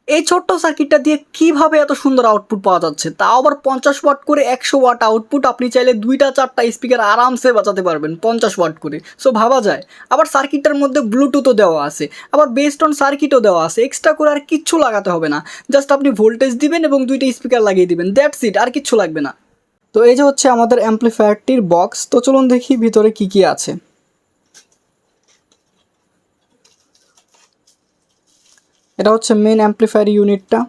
এই ছোট্ট সার্কিটটা দিয়ে কিভাবে এত সুন্দর আউটপুট পাওয়া যাচ্ছে, তাও আবার 50 ওয়াট করে 100 ওয়াট আউটপুট। আপনি চাইলে 2টা 4টা স্পিকার আরামসে বাজাতে পারবেন 50 ওয়াট করে। সো ভাবা যায়। আবার সার্কিটটার মধ্যে ব্লুটুথও দেওয়া আছে, আবার বেসড অন সার্কিটও দেওয়া আছে। এক্সট্রা করে আর কিচ্ছু লাগাতে হবে না, জাস্ট আপনি ভোল্টেজ দিবেন এবং 2টা স্পিকার লাগিয়ে দিবেন, দ্যাটস ইট, আর কিচ্ছু লাগবে না। তো এই যে হচ্ছে আমাদের অ্যাম্প্লিফায়ারটির বক্স। তো চলুন দেখি ভিতরে কি কি আছে। এটা হচ্ছে মেন অ্যাম্প্লিফায়ার ইউনিটটা।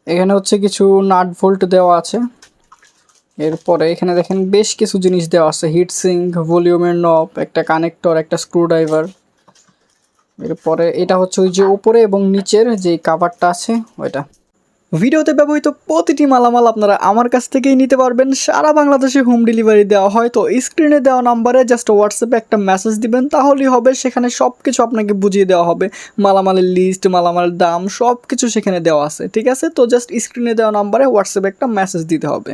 এখানে হচ্ছে কিছু নাট ভোল্ট দেওয়া আছে। এরপরে এখানে দেখেন বেশ কিছু জিনিস দেওয়া আছে, হিট সিঙ্ক, ভলিউমের নব, একটা কানেক্টর, একটা স্ক্রুড্রাইভার। এরপরে এটা হচ্ছে ওই যে উপরে এবং নিচের যে কাভারটা আছে ওইটা। ভিডিওতে ব্যবহৃত প্রতিটি মালামাল আপনারা আমার কাছ থেকেই নিতে পারবেন। সারা বাংলাদেশে হোম ডেলিভারি দেওয়া হয়। তো স্ক্রিনে দেওয়া নাম্বারে জাস্ট হোয়াটসঅ্যাপে একটা মেসেজ দিবেন, তাহলেই হবে। সেখানে সব কিছু আপনাকে বুঝিয়ে দেওয়া হবে, মালামালের লিস্ট, মালামালের দাম, সব কিছু সেখানে দেওয়া আছে। ঠিক আছে, তো জাস্ট স্ক্রিনে দেওয়া নাম্বারে হোয়াটসঅ্যাপে একটা মেসেজ দিতে হবে।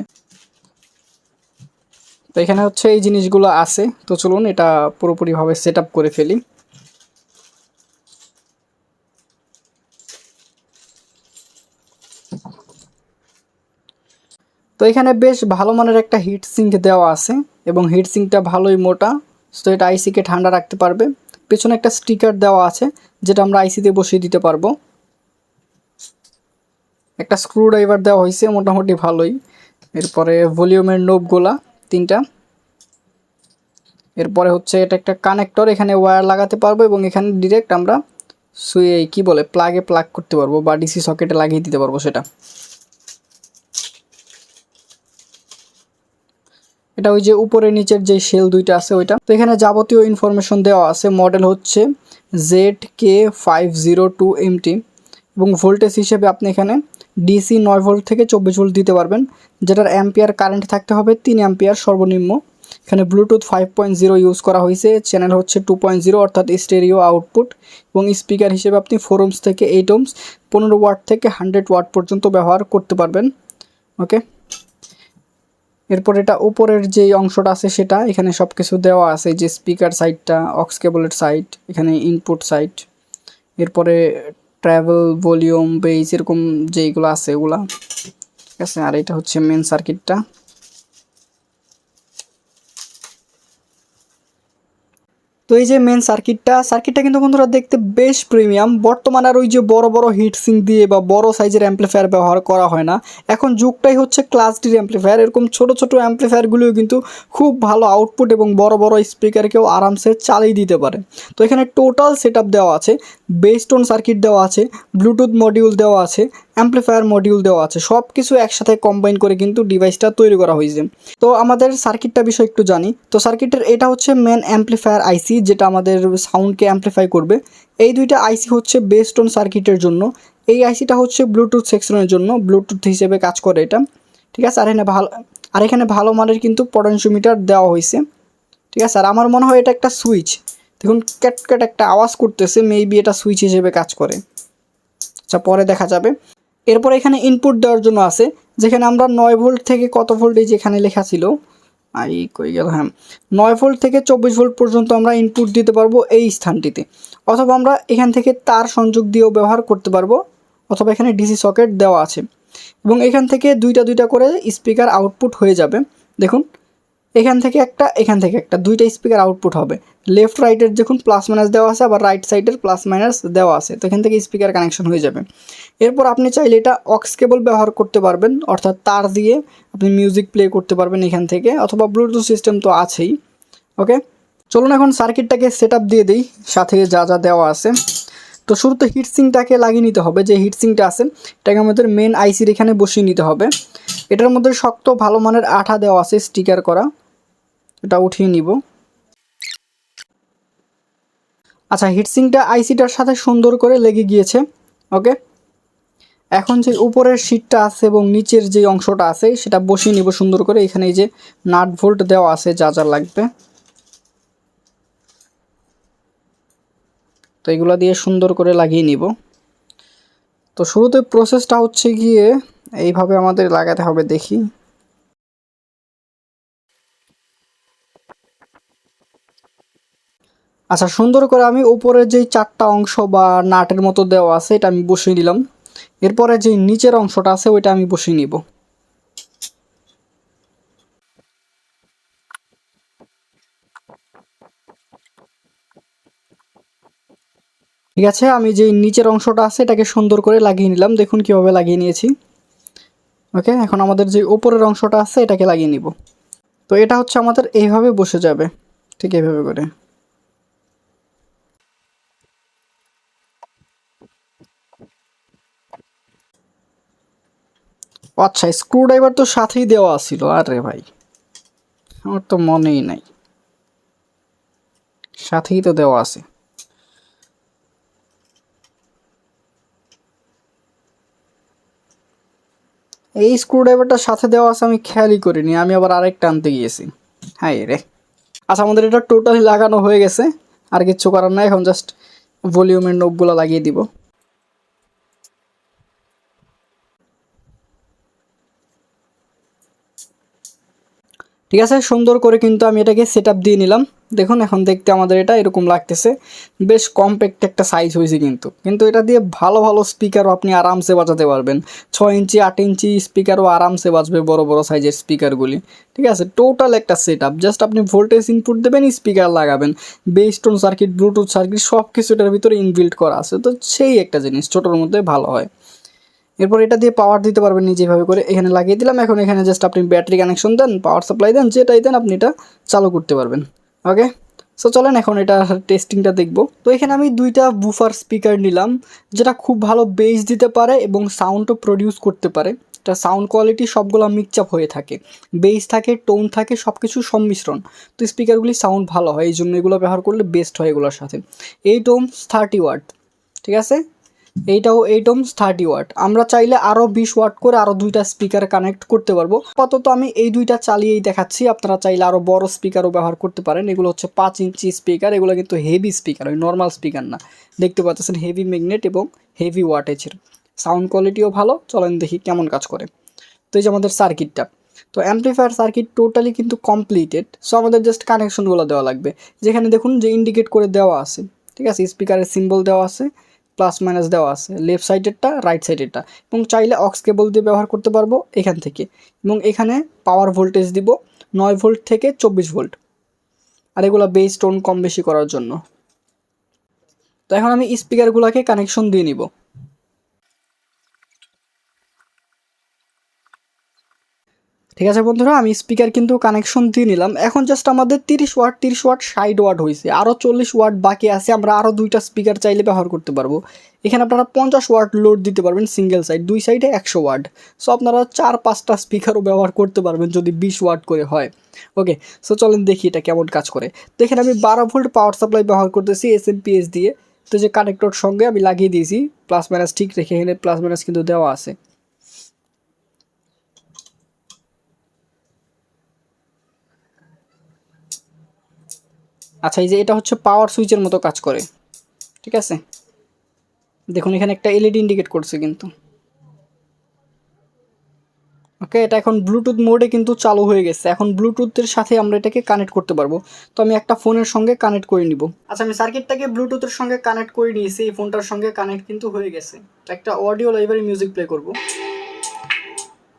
তো এখানে হচ্ছে এই জিনিসগুলো আছে। তো চলুন এটা পুরোপুরিভাবে সেট আপ করে ফেলি। তো এখানে বেশ ভালো মানের একটা হিট সিঙ্ক দেওয়া আছে এবং হিট সিঙ্কটা ভালোই মোটা। তো এটা আইসিকে ঠান্ডা রাখতে পারবে। পেছনে একটা স্টিকার দেওয়া আছে যেটা আমরা আইসিতে বসিয়ে দিতে পারবো। একটা স্ক্রুড্রাইভার দেওয়া হয়েছে মোটামুটি ভালোই। এরপরে ভলিউমের নোবগুলা 3টা। এরপরে হচ্ছে এটা একটা কানেক্টর, এখানে ওয়্যার লাগাতে পারবো এবং এখানে ডিরেক্ট আমরা সুইয়ে কি বলে প্লাগ করতে পারবো বা ডিসি সকেটে লাগিয়ে দিতে পারবো সেটা। এটা ওই যে উপরে নিচের যে শেল 2টা আছে ওইটা। তো এখানে যাবতীয় ইনফরমেশন দেওয়া আছে। মডেল হচ্ছে ZK502MT এবং ভোল্টেজ হিসেবে আপনি এখানে ডিসি 9 ভোল্ট থেকে 24 ভোল্ট দিতে পারবেন, যেটার অ্যাম্পিয়ার কারেন্ট থাকতে হবে 3 অ্যাম্পিয়ার সর্বনিম্ন। এখানে ব্লুটুথ 5.0 ইউজ করা হয়েছে। চ্যানেল হচ্ছে 2.0 অর্থাৎ স্টেরিও আউটপুট। এবং স্পিকার হিসেবে আপনি 4 ohms থেকে 8 ohms, 15 ওয়াট থেকে 100 ওয়াট পর্যন্ত ব্যবহার করতে পারবেন। ওকে, এরপর এটা উপরের যে অংশটা আছে সেটা এখানে সব কিছু দেওয়া আছে, যে স্পিকার সাইডটা, অক্স কেবলের সাইড, এখানে ইনপুট সাইড, এরপরে ট্রাভেল, ভলিউম, বেস, এরকম যেইগুলো আছে এগুলা। ঠিক আছে, আর এটা হচ্ছে মেন সার্কিটটা। তো এই যে মেন সার্কিটটা কিন্তু বন্ধুরা দেখতে বেশ প্রিমিয়াম। বর্তমানে আর ওই যে বড় বড় হিট সিঙ্ক দিয়ে বা বড় সাইজের অ্যাম্প্লিফায়ার ব্যবহার করা হয় না। এখন যুগটাই হচ্ছে ক্লাস ডির অ্যাম্প্লিফায়ার। এরকম ছোট ছোট অ্যাম্প্লিফায়ারগুলোও কিন্তু খুব ভালো আউটপুট এবং বড় বড় স্পিকারকেও আরামসে চালিয়ে দিতে পারে। তো এখানে টোটাল সেট আপ দেওয়া আছে, বেসটোন সার্কিট দেওয়া আছে, ব্লুটুথ মডিউল দেওয়া আছে, অ্যাম্প্লিফায়ার মডিউল দেওয়া আছে। সব কিছু একসাথে কম্বাইন করে কিন্তু ডিভাইসটা তৈরি করা হয়েছে। তো আমাদের সার্কিটটা বিষয় একটু জানি। তো সার্কিটের এটা হচ্ছে মেন অ্যাম্প্লিফায়ার আইসি, যেটা আমাদের সাউন্ডকে অ্যাম্প্লিফাই করবে। এই 2টা আইসি হচ্ছে বেসটোন সার্কিটের জন্য। এই আইসিটা হচ্ছে ব্লুটুথ সেকশনের জন্য, ব্লুটুথ হিসেবে কাজ করে এটা। ঠিক আছে, আর এখানে ভালো মানের কিন্তু পটেনশিওমিটার দেওয়া হয়েছে। ঠিক আছে, আর আমার মনে হয় এটা একটা সুইচ। দেখুন ক্যাট ক্যাট একটা আওয়াজ করতেছে, মেবি এটা সুইচ হিসেবে কাজ করে। আচ্ছা, পরে দেখা যাবে। এরপর এখানে ইনপুট দেওয়ার জন্য আছে, যেখানে আমরা 9 ভোল্ট থেকে কত ভোল্ট, এই যেখানে লেখা ছিল, কই গেল, হ্যাঁ, 9 ভোল্ট থেকে 24 ভোল্ট পর্যন্ত আমরা ইনপুট দিতে পারবো এই স্থানটিতে। অথবা আমরা এখান থেকে তার সংযোগ দিয়েও ব্যবহার করতে পারবো, অথবা এখানে ডিসি সকেট দেওয়া আছে। এবং এখান থেকে 2টা করে স্পিকার আউটপুট হয়ে যাবে। দেখুন এখান থেকে একটা 2টা স্পিকার আউটপুট হবে। লেফট রাইটের দেখুন প্লাস মাইনাস দেওয়া আছে, আবার রাইট সাইডের প্লাস মাইনাস দেওয়া আছে। তো এখান থেকে স্পিকার কানেকশন হয়ে যাবে। এরপর আপনি চাইলে এটা অক্স কেবল ব্যবহার করতে পারবেন, অর্থাৎ তার দিয়ে আপনি মিউজিক প্লে করতে পারবেন এখান থেকে, অথবা ব্লুটুথ সিস্টেম তো আছেই। ওকে, চলুন এখন সার্কিটটাকে সেট আপ দিয়ে দিই, সাথে যা যা দেওয়া আছে। তো শুরুতে হিটসিংটাকে লাগিয়ে নিতে হবে। যে হিটসিংটা আছে এটাকে আমাদের মেন আইসির এখানে বসিয়ে নিতে হবে। এটার মধ্যে শক্ত ভালো মানের আঠা দেওয়া আছে, স্টিকার করা। এটা উঠিয়ে নিব। আচ্ছা, হিটসিংটা আইসিটার সাথে সুন্দর করে লেগে গিয়েছে। ওকে, এখন যে উপরের শীটটা আছে এবং নিচের যে অংশটা আছে সেটা বসিয়ে নিব সুন্দর করে। এখানে এই যে নাট ভোল্ট দেওয়া আছে যা যা লাগবে, তো এগুলো দিয়ে সুন্দর করে লাগিয়ে নিব। তো শুরুতে প্রসেসটা হচ্ছে গিয়ে এইভাবে আমাদের লাগাতে হবে, দেখি। আচ্ছা, সুন্দর করে আমি উপরের যেই 4টা অংশ বা নাটের মতো দেওয়া আছে এটা আমি বসিয়ে দিলাম। এরপরে যে নিচের অংশটা আছে ওইটা আমি বসিয়ে নিব। ঠিক আছে, আমি যে নিচের অংশটা আছে এটাকে সুন্দর করে লাগিয়ে নিলাম। দেখুন কিভাবে লাগিয়ে নিয়েছি। ওকে, এখন আমাদের যে উপরের অংশটা আছে এটাকে লাগিয়ে নিব। তো এটা হচ্ছে আমাদের এইভাবে বসে যাবে, ঠিক এইভাবে করে। আচ্ছা, স্ক্রুড্রাইভার তো সাথেই দেওয়া ছিল। আরে ভাই, আমার তো মনেই নাই, সাথেই তো দেওয়া আছে। এই স্ক্রুড্রাইভারটা সাথে দেওয়া আছে আমি খেয়ালই করিনি, আমি আবার আরেকটা আনতে গিয়েছি। হাই রে। আচ্ছা, আমাদের এটা টোটালি লাগানো হয়ে গেছে, আর কিচ্ছু করার নাই। এখন জাস্ট ভলিউমের নোবগুলো লাগিয়ে দিব। ঠিক আছে, সুন্দর করে কিন্তু আমি এটাকে সেট আপ দিয়ে নিলাম। দেখুন এখন দেখতে আমাদের এটা এরকম লাগতেছে। বেশ কম্প্যাক্ট একটা সাইজ হয়েছে, কিন্তু কিন্তু এটা দিয়ে ভালো ভালো স্পিকারও আপনি আরামসে বাজাতে পারবেন। 6 ইঞ্চি 8 ইঞ্চি স্পিকারও আরামসে বাজবে, বড় বড় সাইজের স্পিকারগুলি। ঠিক আছে, টোটাল একটা সেট আপ। জাস্ট আপনি ভোল্টেজ ইনপুট দেবেন, স্পিকার লাগাবেন, বেসটোন সার্কিট, ব্লুটুথ সার্কিট সব কিছু এটার ভিতরে ইনবিল্ট করা আছে। তো সেই একটা জিনিস ছোটোর মধ্যে ভালো হয়। এরপর এটা দিয়ে পাওয়ার দিতে পারবেন যেভাবে করে, এখানে লাগিয়ে দিলাম। এখন এখানে জাস্ট আপনি ব্যাটারি কানেকশন দেন, পাওয়ার সাপ্লাই দেন, যেটাই দেন আপনি এটা চালু করতে পারবেন। ওকে, সো চলেন এখন এটা টেস্টিংটা দেখব। তো এখানে আমি দুইটা বুফার স্পিকার নিলাম, যেটা খুব ভালো বেস দিতে পারে এবং সাউন্ডও প্রডিউস করতে পারে। এটা সাউন্ড কোয়ালিটি সবগুলো মিক্সআপ হয়ে থাকে, বেস থাকে, টোন থাকে, সব কিছু সংমিশ্রণ। তো স্পিকারগুলি সাউন্ড ভালো হয়, এই জন্য এগুলো ব্যবহার করলে বেস্ট হয় এগুলোর সাথে। 8 ohms 30 ওয়াট, ঠিক আছে। এইটাও 8 ohms 30 ওয়াট। আমরা চাইলে আরও 20 ওয়াট করে আরও দুইটা স্পিকার কানেক্ট করতে পারবো। আপাতত আমি এই দুইটা চালিয়েই দেখাচ্ছি, আপনারা চাইলে আরও বড় স্পিকারও ব্যবহার করতে পারেন। এগুলো হচ্ছে 5 ইঞ্চি স্পিকার, এগুলো কিন্তু হেভি স্পিকার, ওই নর্মাল স্পিকার না। দেখতে পাচ্ছেন হেভি ম্যাগনেট এবং হেভি ওয়াটেজের, সাউন্ড কোয়ালিটিও ভালো। চলেন দেখি কেমন কাজ করে। তো এই যে আমাদের সার্কিটটা, তো অ্যাম্পলিফায়ার সার্কিট টোটালি কিন্তু কমপ্লিটেড। সো আমাদের জাস্ট কানেকশনগুলো দেওয়া লাগবে, যেখানে দেখুন যে ইন্ডিকেট করে দেওয়া আছে। ঠিক আছে, স্পিকারের সিম্বল দেওয়া আছে, প্লাস মাইনাস দেওয়া আছে, লেফট সাইডেরটা রাইট সাইডেরটা। এবং চাইলে অক্স কেবল দিয়ে ব্যবহার করতে পারবো এখান থেকে। এবং এখানে পাওয়ার ভোল্টেজ দিব 9 ভোল্ট থেকে 24 ভোল্ট, আর এগুলো বেস টোন কম বেশি করার জন্য। তো এখন আমি স্পিকারগুলোকে কানেকশন দিয়ে নিব। ঠিক আছে বন্ধুরা, আমি স্পিকার কিন্তু কানেকশন দিয়ে নিলাম। এখন জাস্ট আমাদের 30 ওয়াট 30 ওয়াট 60 ওয়াট হয়েছে, আরও 40 ওয়াট বাকি আছে। আমরা আরও দুইটা স্পিকার চাইলে ব্যবহার করতে পারবো। এখানে আপনারা 50 ওয়াট লোড দিতে পারবেন সিঙ্গেল সাইড, দুই সাইডে 100 ওয়াট। সো আপনারা 4-5টা স্পিকারও ব্যবহার করতে পারবেন যদি 20 ওয়াট করে হয়। ওকে, সো চলেন দেখি এটা কেমন কাজ করে। তো এখানে আমি 12 ভোল্ট পাওয়ার সাপ্লাই ব্যবহার করতেছি এসএমপিএস দিয়ে। তো যে কানেক্টর সঙ্গে আমি লাগিয়ে দিয়েছি, প্লাস মাইনাস ঠিক রেখে, এখানে প্লাস মাইনাস কিন্তু দেওয়া আছে। আচ্ছা, এই যে এটা হচ্ছে পাওয়ার সুইচের মতো কাজ করে। ঠিক আছে, দেখুন এখানে একটা এলইডি ইন্ডিকেট করছে কিন্তু। ওকে, এটা এখন ব্লুটুথ মোডে কিন্তু চালু হয়ে গেছে। এখন ব্লুটুথের সাথে আমরা এটাকে কানেক্ট করতে পারবো। তো আমি একটা ফোনের সঙ্গে কানেক্ট করে নিব। আচ্ছা, আমি সার্কিটটাকে ব্লুটুথের সঙ্গে কানেক্ট করে নিয়েছি, এই ফোনটার সঙ্গে কানেক্ট কিন্তু হয়ে গেছে। তো একটা অডিও লাইব্রেরি মিউজিক প্লে করব।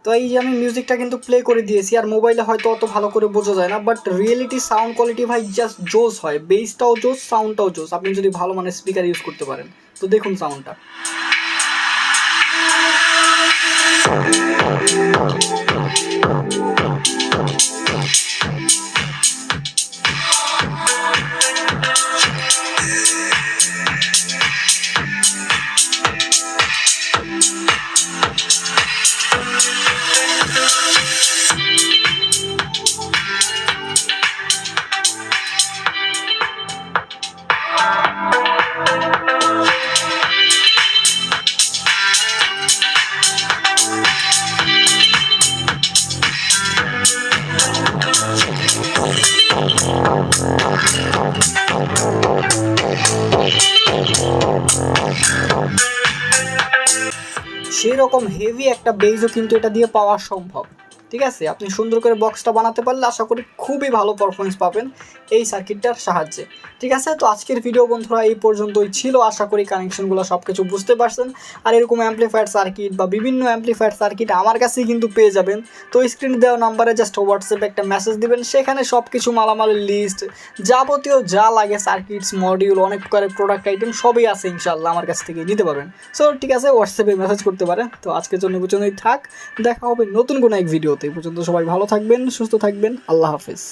তো এই যে আমি মিউজিকটা কিন্তু প্লে করে দিয়েছি। আর মোবাইলে হয়তো অত ভালো করে বোঝা যায় না, বাট রিয়েলিটি সাউন্ড কোয়ালিটি ভাই জাস্ট জোস হয়। বেসটাও জোস, সাউন্ডটাও জোস, আপনি যদি ভালো মানের স্পিকার ইউজ করতে পারেন। তো দেখুন সাউন্ডটা। সেই রকম হেভি একটা বেজও কিন্তু এটা দিয়ে পাওয়া সম্ভব। ঠিক আছে, আপনি সুন্দর করে বক্সটা বানাতে পারলে আশা করি খুবই ভালো পারফরমেন্স পাবেন এই সার্কিটটার সাহায্যে। ঠিক আছে, তো আজকের ভিডিও বন্ধুরা এই পর্যন্তই ছিল। আশা করি কানেকশনগুলো সব কিছু বুঝতে পারছেন। আর এরকম অ্যাম্পলিফায়ার সার্কিট বা বিভিন্ন অ্যাম্পলিফায়ার সার্কিট আমার কাছেই কিন্তু পেয়ে যাবেন। তো স্ক্রিনে দেওয়া নাম্বারে জাস্ট হোয়াটসঅ্যাপে একটা মেসেজ দিবেন, সেখানে সব কিছু মালামালের লিস্ট, যাবতীয় যা লাগে সার্কিটস, মডিউল, অনেক প্রকারের প্রোডাক্ট আইটেম সবই আছে ইনশাল্লাহ, আমার কাছ থেকে নিতে পারবেন। সো ঠিক আছে, হোয়াটসঅ্যাপে মেসেজ করতে পারেন। তো আজকের জন্য পর্যন্তই থাক, দেখা হবে নতুন কোনো এক ভিডিওতে। এই পর্যন্ত সবাই ভালো থাকবেন, সুস্থ থাকবেন, আল্লাহ হাফেজ।